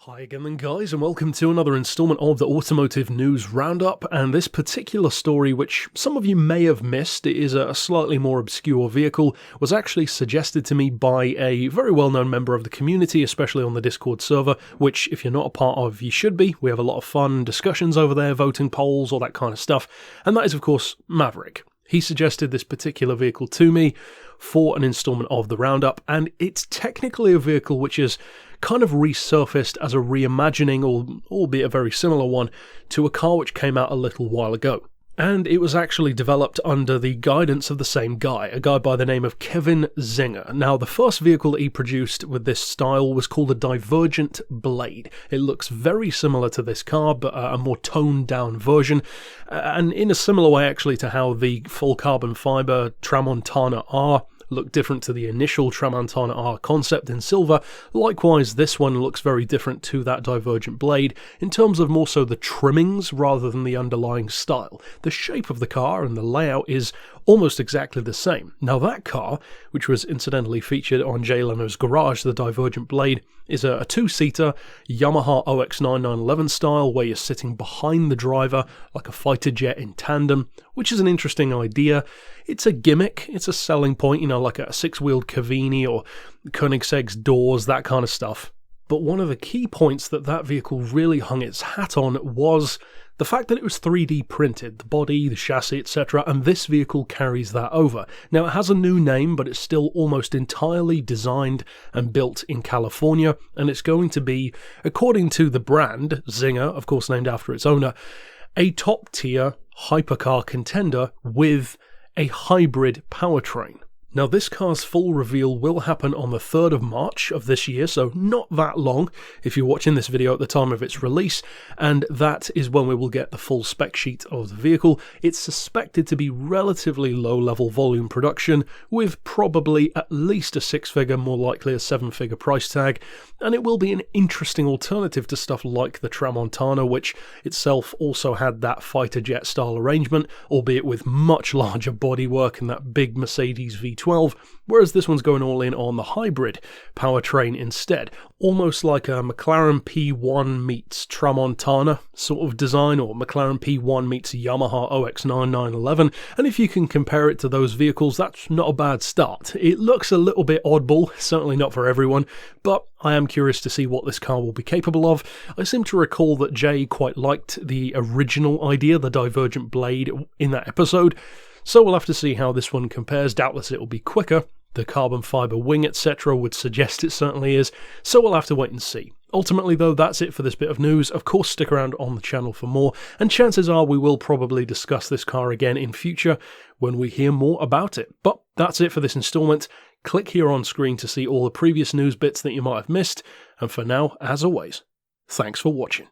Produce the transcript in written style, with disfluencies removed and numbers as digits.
Hi again then guys, and welcome to another installment of the Automotive News Roundup, and this particular story, which some of you may have missed, it is a slightly more obscure vehicle, was actually suggested to me by a very well-known member of the community, especially on the Discord server, which if you're not a part of, you should be. We have a lot of fun discussions over there, voting polls, all that kind of stuff, and that is of course Maverick. He suggested this particular vehicle to me for an installment of the Roundup, and it's technically a vehicle which is kind of resurfaced as a reimagining, or albeit a very similar one, to a car which came out a little while ago. And it was actually developed under the guidance of the same guy, a guy by the name of Kevin Czinger. Now, the first vehicle that he produced with this style was called a Divergent Blade. It looks very similar to this car, but a more toned-down version, and in a similar way actually to how the full carbon fibre Tramontana R look different to the initial Tramontana R concept in silver. Likewise, this one looks very different to that Divergent Blade in terms of more so the trimmings rather than the underlying style. The shape of the car and the layout is almost exactly the same. Now that car, which was incidentally featured on Jay Leno's Garage, the Divergent Blade, is a two-seater Yamaha OX9911 style where you're sitting behind the driver like a fighter jet in tandem, which is an interesting idea. It's a gimmick, it's a selling point, you know, like a six-wheeled Cavini or Koenigsegg's doors, that kind of stuff. But one of the key points that vehicle really hung its hat on was the fact that it was 3D printed, the body, the chassis, etc., and this vehicle carries that over. Now, it has a new name, but it's still almost entirely designed and built in California, and it's going to be, according to the brand, Czinger, of course named after its owner, a top-tier hypercar contender with a hybrid powertrain. Now, this car's full reveal will happen on the 3rd of March of this year, so not that long if you're watching this video at the time of its release, and that is when we will get the full spec sheet of the vehicle. It's suspected to be relatively low-level volume production, with probably at least a 6-figure, more likely a 7-figure price tag, and it will be an interesting alternative to stuff like the Tramontana, which itself also had that fighter jet style arrangement, albeit with much larger bodywork and that big Mercedes V12, whereas this one's going all in on the hybrid powertrain instead. Almost like a McLaren P1 meets Tramontana sort of design, or McLaren P1 meets Yamaha OX9911, and if you can compare it to those vehicles, that's not a bad start. It looks a little bit oddball, certainly not for everyone, but I am curious to see what this car will be capable of. I seem to recall that Jay quite liked the original idea, the Divergent Blade, in that episode, so we'll have to see how this one compares. Doubtless it will be quicker. The carbon fibre wing, etc. would suggest it certainly is, so we'll have to wait and see. Ultimately though, that's it for this bit of news. Of course, stick around on the channel for more, and chances are we will probably discuss this car again in future when we hear more about it. But that's it for this instalment. Click here on screen to see all the previous news bits that you might have missed, and for now, as always, thanks for watching.